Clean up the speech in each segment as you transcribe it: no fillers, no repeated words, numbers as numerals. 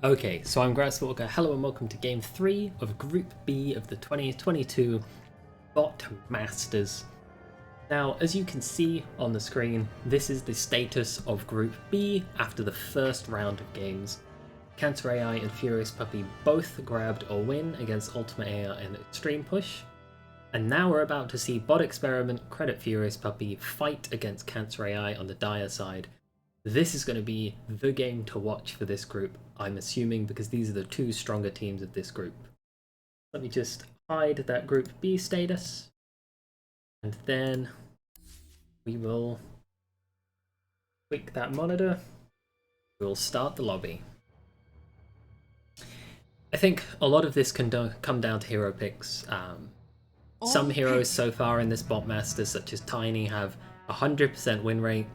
Okay, so I'm Grasswalker. Hello and welcome to Game 3 of Group B of the 2022 Bot Masters. Now, as you can see on the screen, this is the status of Group B after the first round of games. Cancer AI and Furious Puppy both grabbed a win against Ultimate AI and Extreme Push. And now we're about to see Bot Experiment, Credit Furious Puppy fight against Cancer AI on the Dire side. This is going to be the game to watch for this group, I'm assuming, because these are the two stronger teams of this group. Let me just hide that Group B status, and then we will click that monitor. We'll start the lobby. I think a lot of this can come down to hero picks. Some heroes so far in this Bot Masters, such as Tiny, have 100% win rate.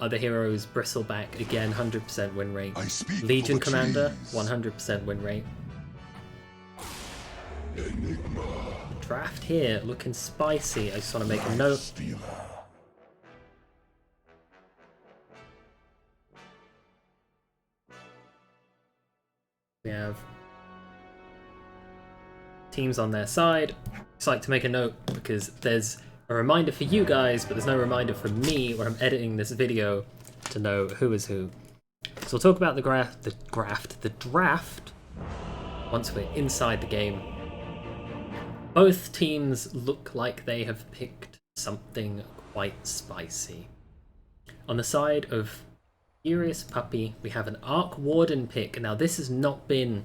Other heroes, Bristleback, again, 100% win rate. Legion Commander, 100% win rate. Enigma. Draft here, looking spicy. I just want to make a note. We have teams on their side. Just like to make a note because there's a reminder for you guys, but there's no reminder for me when I'm editing this video to know who is who. So we'll talk about the draft once we're inside the game. Both teams look like they have picked something quite spicy. On the side of Furious Puppy, we have an Arc Warden pick. Now this has not been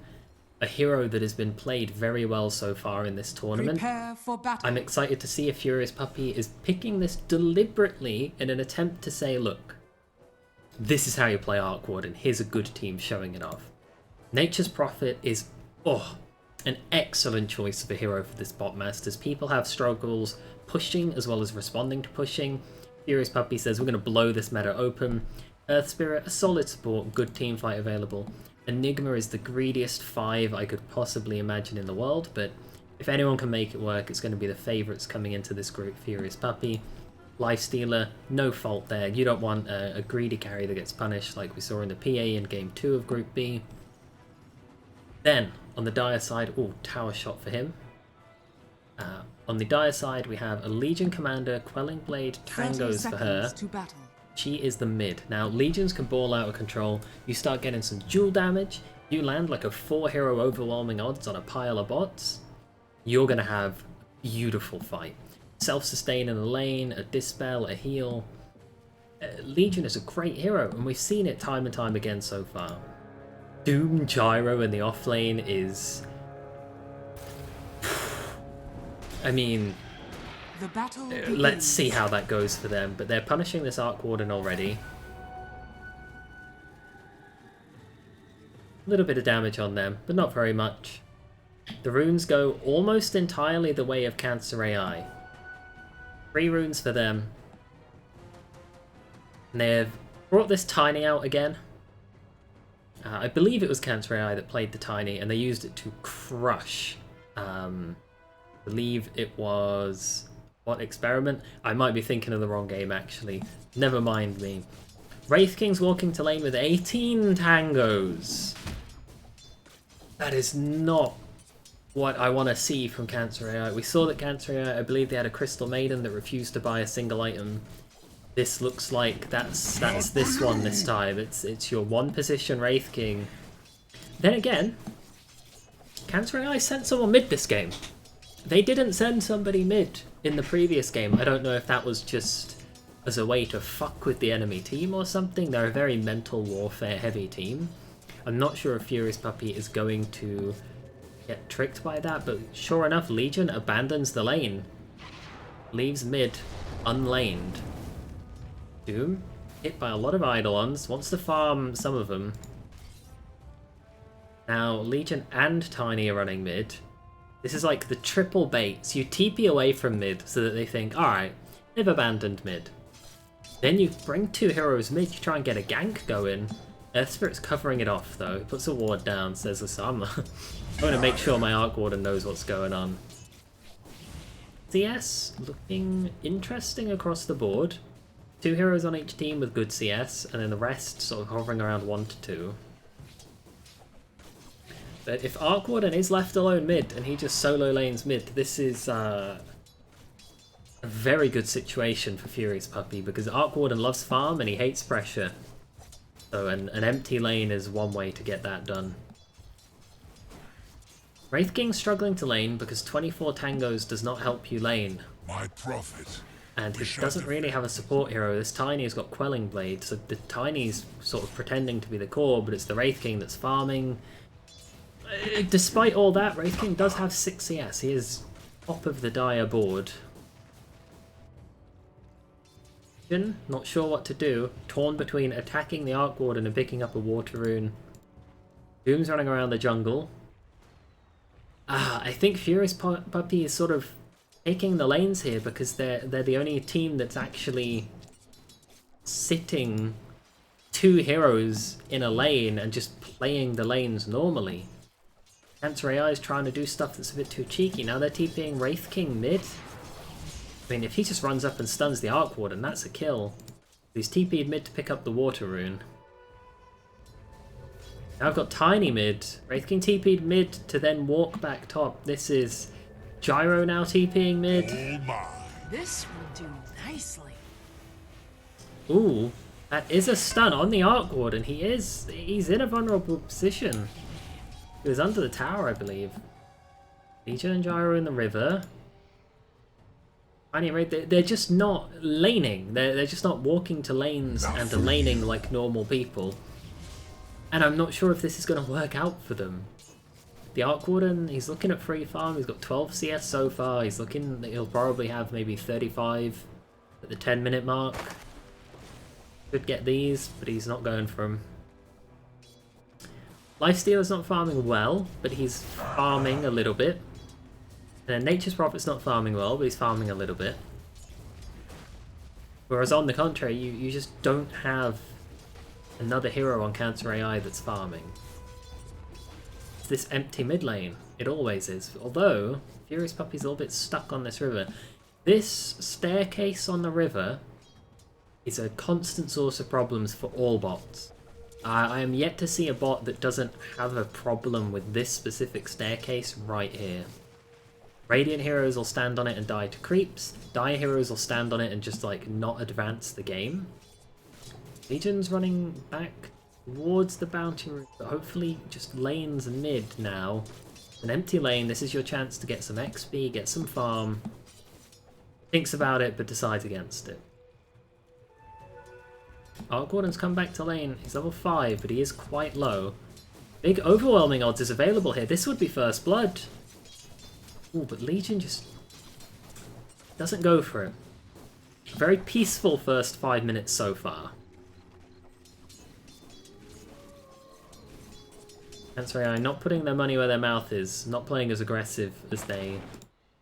a hero that has been played very well so far in this tournament. Prepare for battle. I'm excited to see if Furious Puppy is picking this deliberately in an attempt to say, look, this is how you play Arc Warden, here's a good team showing it off. Nature's Prophet is, an excellent choice of a hero for this Bot Masters. People have struggles pushing as well as responding to pushing. Furious Puppy says we're going to blow this meta open. Earth Spirit, a solid support, good team fight available. Enigma is the greediest 5 I could possibly imagine in the world, but if anyone can make it work, it's going to be the favourites coming into this group. Furious Puppy. Lifestealer, no fault there. You don't want a greedy carry that gets punished like we saw in the PA in Game 2 of Group B. Then, on the Dire side, tower shot for him. On the Dire side, we have a Legion Commander, Quelling Blade, Tangos for her. She is the mid. Now, Legions can ball out of control. You start getting some dual damage. You land like a 4-hero overwhelming odds on a pile of bots. You're going to have a beautiful fight. Self-sustain in a lane, a dispel, a heal. Legion is a great hero, and we've seen it time and time again so far. Doom Gyro in the off lane is... I mean... let's see how that goes for them, but they're punishing this Arc Warden already. A little bit of damage on them, but not very much. The runes go almost entirely the way of Cancer AI. 3 runes for them. And they've brought this Tiny out again. I believe it was Cancer AI that played the Tiny, and they used it to crush. I believe it was... What experiment? I might be thinking of the wrong game, actually. Never mind me. Wraith King's walking to lane with 18 tangos. That is not what I want to see from Cancer AI. We saw that Cancer AI, I believe they had a Crystal Maiden that refused to buy a single item. This looks like that's this one this time. It's your 1-position Wraith King. Then again, Cancer AI sent someone mid this game. They didn't send somebody mid in the previous game. I don't know if that was just as a way to fuck with the enemy team or something. They're a very mental warfare heavy team. I'm not sure if Furious Puppy is going to get tricked by that, but sure enough, Legion abandons the lane. Leaves mid unlaned. Doom, hit by a lot of Eidolons, wants to farm some of them. Now, Legion and Tiny are running mid. This is like the triple baits. You TP away from mid so that they think, alright, they've abandoned mid. Then you bring 2 heroes mid, you try and get a gank going. Earth Spirit's covering it off though. He puts a ward down, says I'm going to make sure my Arc Warden knows what's going on. CS looking interesting across the board. 2 heroes on each team with good CS, and then the rest sort of hovering around 1 to 2. But if Arc Warden is left alone mid and he just solo lanes mid, this is a very good situation for Furious Puppy, because Arc Warden loves farm and he hates pressure. So an empty lane is one way to get that done. Wraith King's struggling to lane because 24 tangos does not help you lane. My prophet. And he doesn't really have a support hero. This Tiny's got Quelling Blade, so the Tiny's sort of pretending to be the core, but it's the Wraith King that's farming. Despite all that, Wraith King does have 6 CS. He is top of the dire board. Not sure what to do. Torn between attacking the Arc Warden and picking up a Water Rune. Doom's running around the jungle. I think Furious Puppy is sort of taking the lanes here because they're the only team that's actually sitting 2 heroes in a lane and just playing the lanes normally. Cancer AI is trying to do stuff that's a bit too cheeky. Now they're TPing Wraith King mid. I mean, if he just runs up and stuns the Arc Warden, that's a kill. He's TP'd mid to pick up the Water Rune. Now I've got Tiny mid. Wraith King TP'd mid to then walk back top. This is Gyro now TPing mid. This will do nicely. Ooh, that is a stun on the Arc Warden. He's in a vulnerable position. He was under the tower, I believe. Legion and Gyro in the river. They're just not laning. They're just not walking to lanes and laning like normal people. And I'm not sure if this is going to work out for them. The Arc Warden, he's looking at free farm. He's got 12 CS so far. He's looking that he'll probably have maybe 35 at the 10-minute mark. Could get these, but he's not going for them. Lifestealer's not farming well, but he's farming a little bit. And Nature's Prophet's not farming well, but he's farming a little bit. Whereas on the contrary, you just don't have another hero on Cancer AI that's farming. It's this empty mid lane. It always is. Although, Furious Puppy's a little bit stuck on this river. This staircase on the river is a constant source of problems for all bots. I am yet to see a bot that doesn't have a problem with this specific staircase right here. Radiant heroes will stand on it and die to creeps. Dire heroes will stand on it and just like not advance the game. Legion's running back towards the bounty room, but hopefully just lanes mid now. An empty lane, this is your chance to get some XP, get some farm. Thinks about it, but decides against it. Arc Warden's come back to lane. He's level 5, but he is quite low. Big overwhelming odds is available here. This would be first blood. Ooh, but Legion just doesn't go for it. Very peaceful first 5 minutes so far. Cancer AI not putting their money where their mouth is, not playing as aggressive as they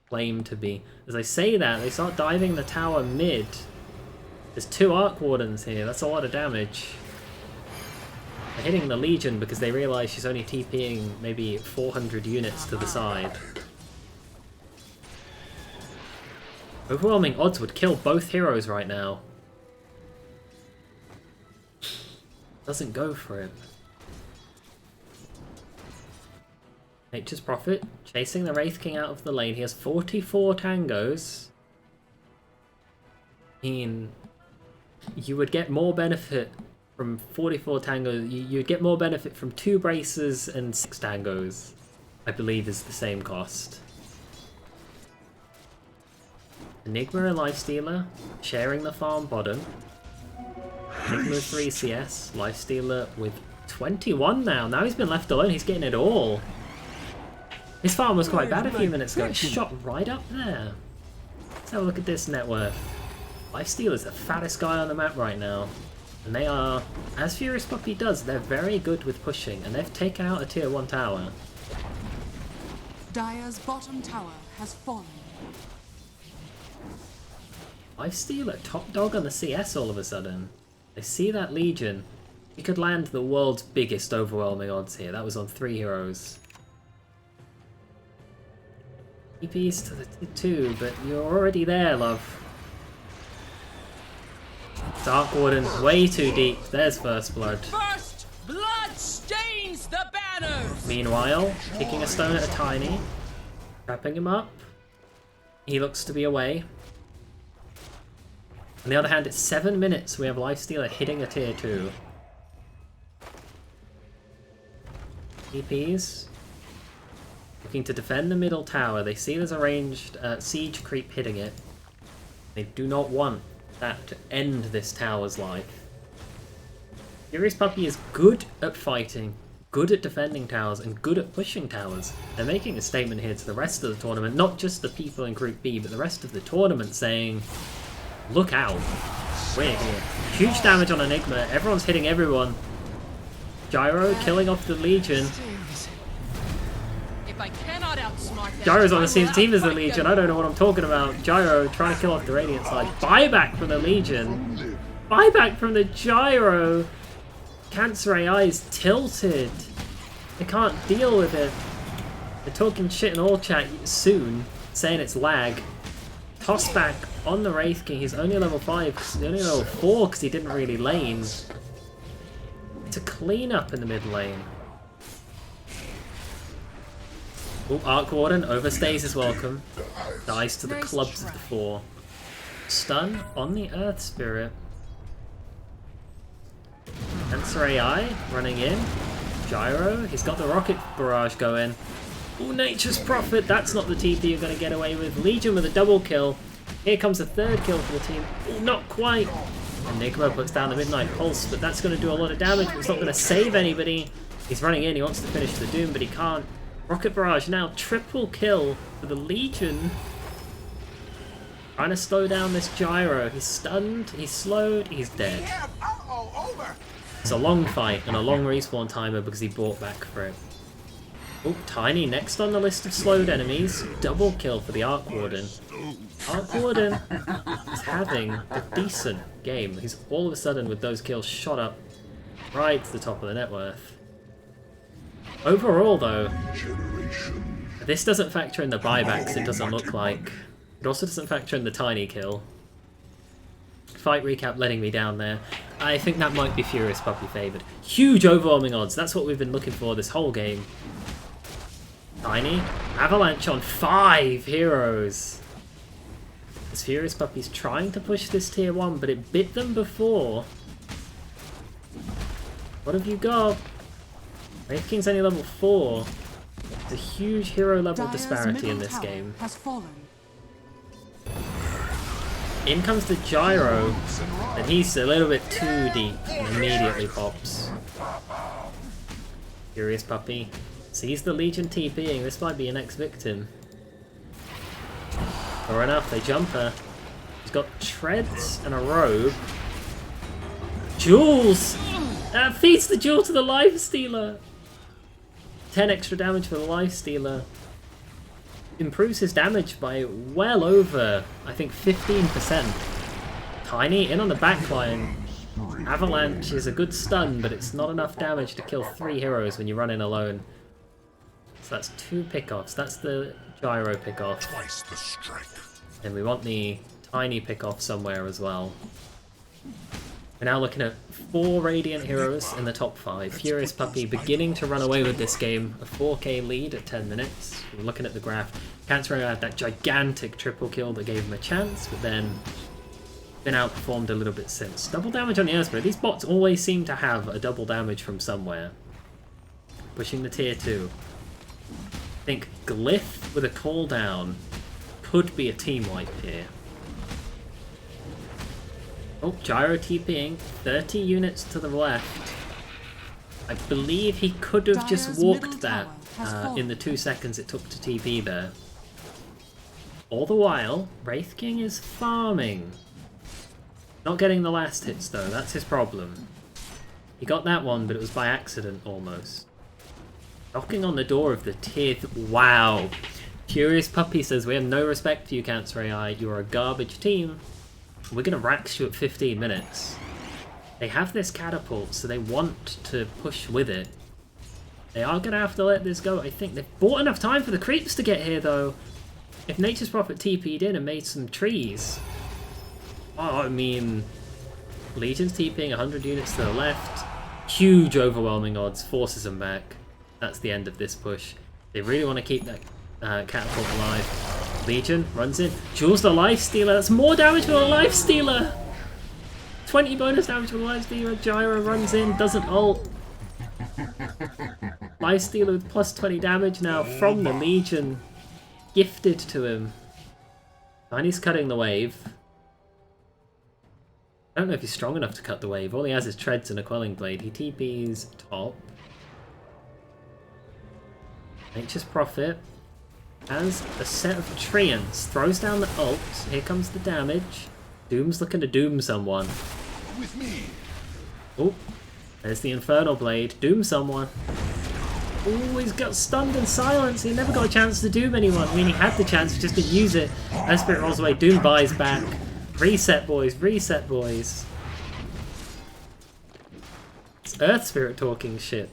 claim to be. As I say that, they start diving the tower mid. There's 2 Arc Wardens here, that's a lot of damage. They're hitting the Legion because they realise she's only TPing maybe 400 units to the side. Overwhelming odds would kill both heroes right now. Doesn't go for it. Nature's Prophet chasing the Wraith King out of the lane. He has 44 tangos. I mean, you would get more benefit from 44 tangos. You'd get more benefit from 2 braces and 6 tangos, I believe is the same cost. Enigma and Lifestealer sharing the farm bottom. Enigma with 3 CS, Lifestealer with 21 now. Now he's been left alone, he's getting it all. His farm was quite bad a few minutes ago. It shot right up there. Let's have a look at this net worth. Lifestealer's the fattest guy on the map right now. And they are, as Furious Puppy does, they're very good with pushing. And they've taken out a tier 1 tower. Dire's bottom tower has fallen. Lifestealer, top dog on the CS all of a sudden. They see that Legion. He could land the world's biggest overwhelming odds here. That was on 3 heroes. TPs to the 2, but you're already there, love. Dark Warden, way too deep. There's first blood. First blood stains the battlefield. shadows. Meanwhile, kicking a stone at a Tiny, trapping him up. He looks to be away. On the other hand, it's 7 minutes. We have Lifestealer hitting a tier 2. TPs. Looking to defend the middle tower. They see there's a ranged siege creep hitting it. They do not want that to end this tower's life. Furious Puppy is good at fighting, good at defending towers, and good at pushing towers. They're making a statement here to the rest of the tournament, not just the people in Group B, but the rest of the tournament, saying, look out, we're here. Huge damage on Enigma, everyone's hitting everyone. Gyro killing off the Legion. If I cannot outsmart them, Gyro's on the I same will team as the outfight Legion, them. I don't know what I'm talking about. Gyro trying to kill off the Radiant side. Buyback from the Legion. Buyback from the Gyro. Cancer AI is tilted. They can't deal with it. They're talking shit in all chat soon, saying it's lag. Toss back on the Wraith King. He's only level 5, he's only level 4 because he didn't really lane. It's a clean up in the mid lane. Oh, Arc Warden overstays his welcome. Dies to the clubs of the 4. Stun on the Earth Spirit. Cancer AI running in. Gyro, he's got the rocket barrage going. Oh, Nature's Prophet, that's not the TP you're going to get away with. Legion with a double kill. Here comes a third kill for the team. Oh, not quite. Enigma puts down the Midnight Pulse, but that's going to do a lot of damage, but it's not going to save anybody. He's running in, he wants to finish the Doom, but he can't. Rocket Barrage now, triple kill for the Legion. Trying to slow down this Gyro. He's stunned, he's slowed, he's dead. It's a long fight and a long respawn timer because he brought back for it. Oh, Tiny next on the list of slowed enemies. Double kill for the Arc Warden. Arc Warden is having a decent game. He's all of a sudden, with those kills, shot up right to the top of the net worth. Overall, though, this doesn't factor in the buybacks, it doesn't look like. It also doesn't factor in the Tiny kill. Fight recap letting me down there. I think that might be Furious Puppy favoured. Huge overwhelming odds. That's what we've been looking for this whole game. Tiny. Avalanche on 5 heroes. This Furious Puppy's trying to push this tier 1, but it bit them before. What have you got? Wraith King's only level 4. There's a huge hero level Dire's disparity in middle this tower game. has fallen. In comes the Gyro, and he's a little bit too deep and immediately pops. Furious Puppy sees the Legion TPing, this might be your next victim. Sure enough, they jump her. He's got treads and a robe. Jewels! Feeds the jewel to the Lifestealer! 10 extra damage for the Lifestealer. Improves his damage by well over, I think, 15%. Tiny in on the backline. Avalanche is a good stun, but it's not enough damage to kill 3 heroes when you run in alone. So that's 2 pickoffs. That's the Gyro pickoff. Twice the strength. And we want the Tiny pickoff somewhere as well. We're now looking at 4 Radiant heroes in the top 5. Furious Puppy beginning to run away with this game. A 4k lead at 10 minutes. We're looking at the graph. Cancer had that gigantic triple kill that gave him a chance, but then been outperformed a little bit since. Double damage on the Earth Spirit. These bots always seem to have a double damage from somewhere. Pushing the tier 2. I think Glyph with a cooldown could be a team wipe here. Oh, Gyro TPing, 30 units to the left. I believe he could have just Dire's walked middle that tower has fallen. in the 2 seconds it took to TP there. All the while, Wraith King is farming. Not getting the last hits though, that's his problem. He got that one, but it was by accident almost. Knocking on the door of the tier... Wow! Furious Puppy says, we have no respect for you, Cancer AI. You're a garbage team. We're going to rax you at 15 minutes. They have this catapult, so they want to push with it. They are going to have to let this go. I think they've bought enough time for the creeps to get here, though. If Nature's Prophet TP'd in and made some trees... Oh, I mean... Legion's TPing 100 units to the left. Huge overwhelming odds. Forces them back. That's the end of this push. They really want to keep that catapult alive. Legion runs in. Jules the Lifestealer. That's more damage for the Lifestealer. 20 bonus damage for the Lifestealer. Gyro runs in, doesn't ult. Lifestealer with plus 20 damage now from the Legion. Gifted to him. And he's cutting the wave. I don't know if he's strong enough to cut the wave. All he has is treads and a quelling blade. He TP's top. Nature's Prophet has a set of treants. Throws down the ult. Here comes the damage. Doom's looking to doom someone. With me. Oh, there's the Infernal Blade. Doom someone. Oh, he's got stunned and silenced. He never got a chance to doom anyone. I mean, he had the chance, he just didn't use it. As Spirit rolls away, Doom buys back. Reset, boys. Reset, boys. It's Earth Spirit talking shit.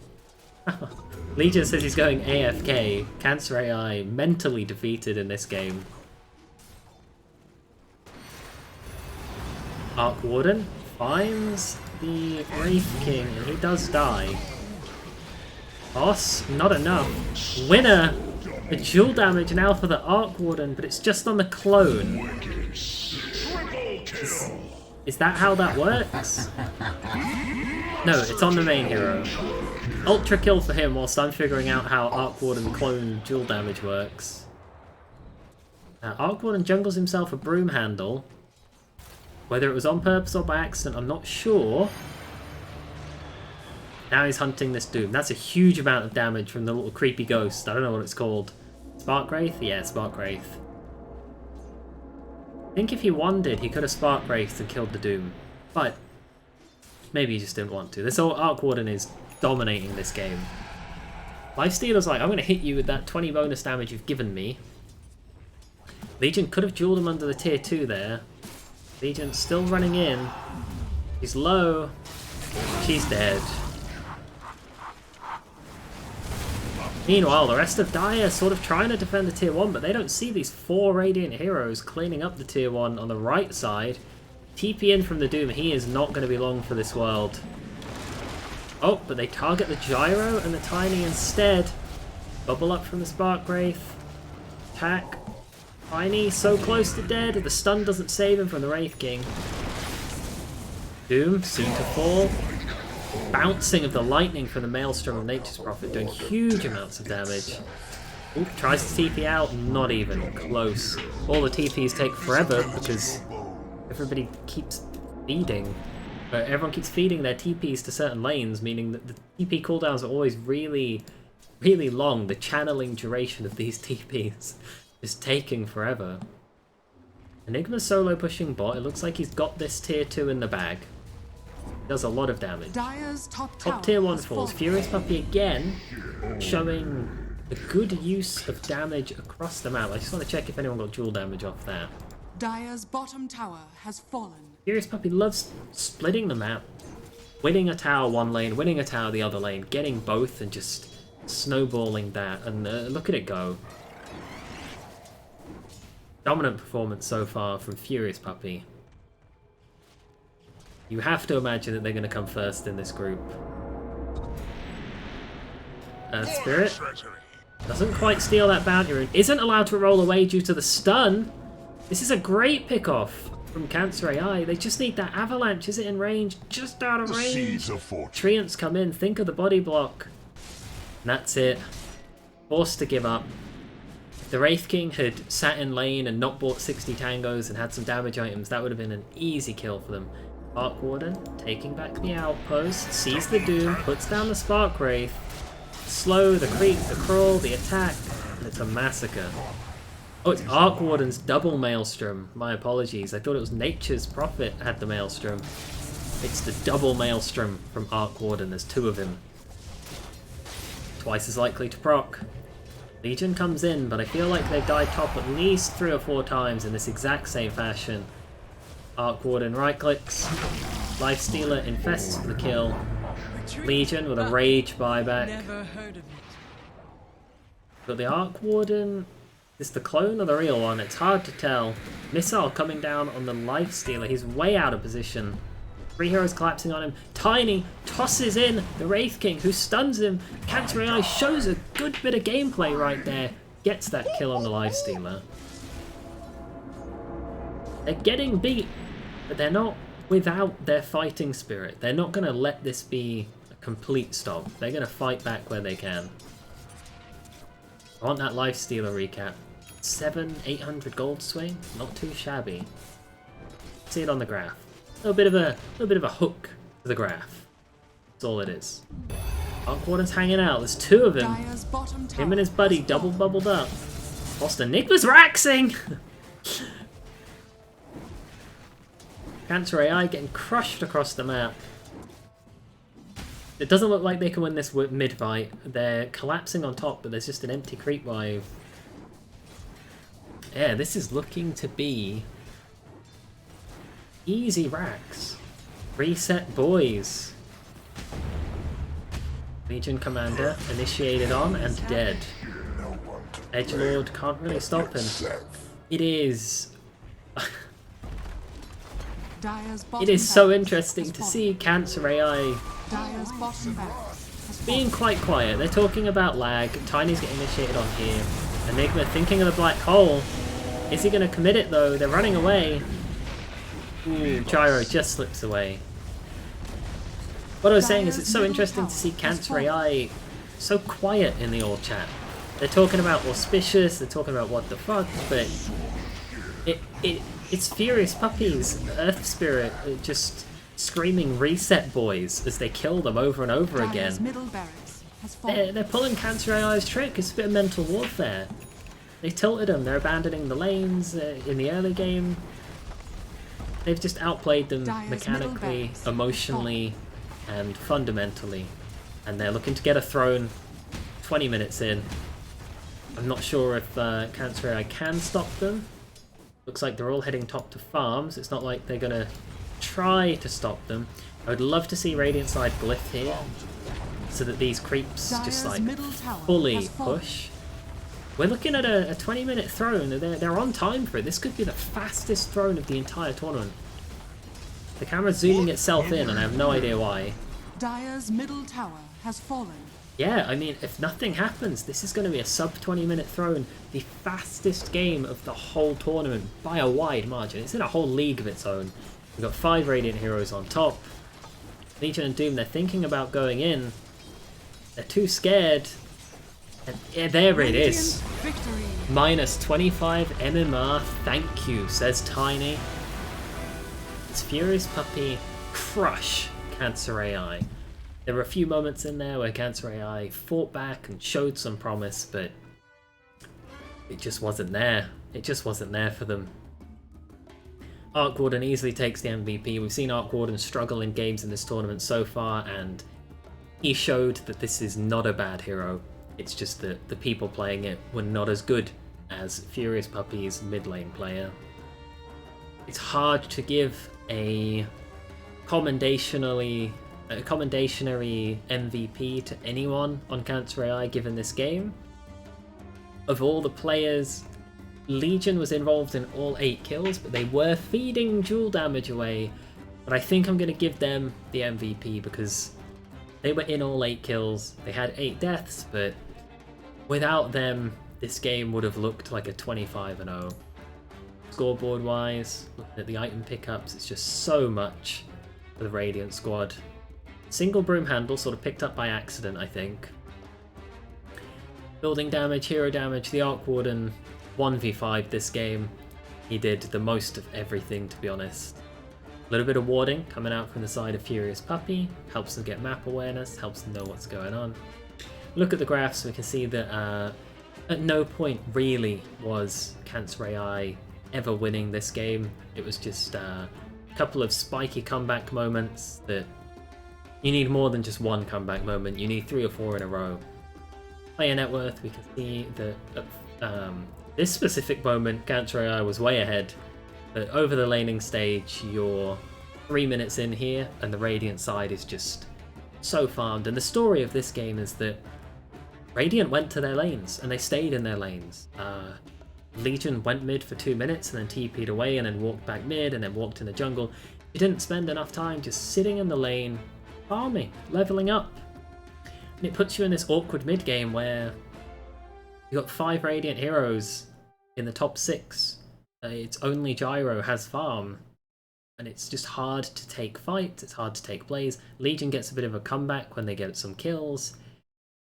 Legion says he's going AFK. Cancer AI mentally defeated in this game. Arc Warden finds the Wraith King and he does die. Boss, not enough. Winner! The dual damage now for the Arc Warden, but it's just on the clone. Is that how that works? No, it's on the main hero. Ultra kill for him whilst I'm figuring out how Arc Warden clone dual damage works. Arc Warden jungles himself a broom handle. Whether it was on purpose or by accident, I'm not sure. Now he's hunting this Doom. That's a huge amount of damage from the little creepy ghost. I don't know what it's called. Spark Wraith? Yeah, Spark Wraith. I think if he wanted, he could have Spark Wraithed and killed the Doom. But maybe he just didn't want to. This whole Arc Warden is dominating this game. Lifestealer's like, I'm going to hit you with that 20 bonus damage you've given me. Legion could have dueled him under the tier 2 there. Legion's still running in. He's low. She's dead. Meanwhile, the rest of Dire are sort of trying to defend the tier 1, but they don't see these 4 Radiant heroes cleaning up the tier 1 on the right side. TP in from the Doom. He is not going to be long for this world. Oh, but they target the Gyro and the Tiny instead. Bubble up from the Spark Wraith. Attack. Tiny, so close to dead. The stun doesn't save him from the Wraith King. Doom, soon to fall. Bouncing of the lightning from the Maelstrom of Nature's Prophet, doing huge amounts of damage. Ooh, tries to TP out, not even close. All the TPs take forever because everybody keeps feeding. Everyone keeps feeding their TPs to certain lanes, meaning that the TP cooldowns are always really, really long. The channeling duration of these TPs is taking forever. Enigma's solo pushing bot. It looks like he's got this tier 2 in the bag. Does a lot of damage. Top tier 1 falls. Furious Puppy again, showing a good use of damage across the map. I just want to check if anyone got dual damage off that. Dire's bottom tower has fallen. Furious Puppy loves splitting the map, winning a tower one lane, winning a tower the other lane, getting both and just snowballing that. And look at it go. Dominant performance so far from Furious Puppy. You have to imagine that they're going to come first in this group. Spirit doesn't quite steal that bounty rune. Isn't allowed to roll away due to the stun. This is a great pickoff from Cancer AI. They just need that avalanche. Is it in range? Just out of range. Treants come in. Think of the body block. And that's it. Forced to give up. If the Wraith King had sat in lane and not bought 60 tangos and had some damage items, that would have been an easy kill for them. Arc Warden taking back the outpost, sees the Doom, puts down the Spark Wraith, slow, the creep, the crawl, the attack, and it's a massacre. Oh, it's Arc Warden's double Maelstrom. My apologies, I thought it was Nature's Prophet had the Maelstrom. It's the double Maelstrom from Arc Warden, there's 2 of him. Twice as likely to proc. Legion comes in, but I feel like they've died top at least 3 or 4 times in this exact same fashion. Arc Warden right clicks, Lifestealer infests for the kill, Legion with a rage buyback. Never heard of it. But the Arc Warden is the clone or the real one, it's hard to tell. Missile coming down on the Lifestealer, he's way out of position. Three heroes collapsing on him. Tiny tosses in the Wraith King, who stuns him. Cancer AI shows a good bit of gameplay right there. Gets that kill on the Lifestealer. They're getting beat, but they're not without their fighting spirit. They're not going to let this be a complete stop. They're going to fight back where they can. I want that Lifestealer recap. 800 gold swing? Not too shabby. See it on the graph. A little bit of a hook to the graph. That's all it is. Arc Warden's hanging out. There's two of him. Him and his buddy double bubbled up. Lost Enigma's Raxing! Cancer AI getting crushed across the map. It doesn't look like they can win this mid-fight. They're collapsing on top, but there's just an empty creep wave. Yeah, this is looking to be easy racks. Reset boys. Legion Commander initiated on and dead. Edgelord can't really stop him. It is... It is so interesting to see Cancer AI being quite quiet. They're talking about lag. Tiny's getting initiated on here. Enigma thinking of the black hole. Is he going to commit it though? They're running away. Ooh, Gyro just slips away. What I was saying is it's so interesting to see Cancer AI so quiet in the all chat. They're talking about auspicious, they're talking about what the fuck, but it's Furious Puppies, Earth Spirit, just screaming reset boys as they kill them over and over again. They're pulling Cancer AI's trick. It's a bit of mental warfare. They tilted them. They're abandoning the lanes in the early game. They've just outplayed them mechanically, emotionally, and fundamentally. And they're looking to get a throne 20 minutes in. I'm not sure if Cancer AI can stop them. Looks like they're all heading top to farms. It's not like they're going to try to stop them. I would love to see Radiant side glyph here, so that these creeps just like fully push. We're looking at a 20-minute throne. They're on time for it. This could be the fastest throne of the entire tournament. The camera's zooming itself in, and I have no idea why. Dire's middle tower has fallen. Yeah, I mean, if nothing happens, this is going to be a sub 20-minute throne. The fastest game of the whole tournament by a wide margin. It's in a whole league of its own. We've got 5 Radiant heroes on top. Legion and Doom, they're thinking about going in. They're too scared. And yeah, there it is. Victory. Minus 25 MMR, thank you, says Tiny. It's Furious Puppy crush Cancer AI. There were a few moments in there where Cancer AI fought back and showed some promise, but it just wasn't there. It just wasn't there for them. Arc Warden easily takes the MVP. We've seen Arc Warden struggle in games in this tournament so far, and he showed that this is not a bad hero. It's just that the people playing it were not as good as Furious Puppy's mid lane player. It's hard to give a commendationary MVP to anyone on Cancer AI given this game. Of all the players, Legion was involved in all 8 kills, but they were feeding dual damage away. But I think I'm going to give them the MVP because they were in all 8 kills. They had 8 deaths, but without them, this game would have looked like a 25-0. Scoreboard wise, looking at the item pickups, it's just so much for the Radiant squad. Single broom handle sort of picked up by accident, I think. Building damage, hero damage, the Arc Warden 1v5 this game. He did the most of everything, to be honest. A little bit of warding coming out from the side of Furious Puppy. Helps them get map awareness, helps them know what's going on. Look at the graphs, we can see that at no point really was Cancer AI ever winning this game. It was just a couple of spiky comeback moments that you need more than just one comeback moment. You need 3 or 4 in a row. Player net worth, we can see that this specific moment, Cancer AI was way ahead. But over the laning stage, you're 3 minutes in here, and the Radiant side is just so farmed. And the story of this game is that Radiant went to their lanes, and they stayed in their lanes. Legion went mid for 2 minutes, and then TP'd away, and then walked back mid, and then walked in the jungle. You didn't spend enough time just sitting in the lane, farming, leveling up. And it puts you in this awkward mid-game where you got 5 Radiant heroes in the top 6. It's only Gyro has farm. And it's just hard to take fights, it's hard to take plays. Legion gets a bit of a comeback when they get some kills.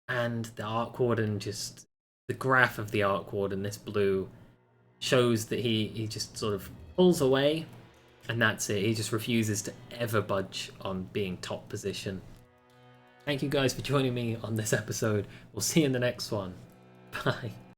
And the Arc Warden just... The graph of the Arc Warden, this blue, shows that he just sort of pulls away. And that's it, he just refuses to ever budge on being top position. Thank you guys for joining me on this episode. We'll see you in the next one. Bye.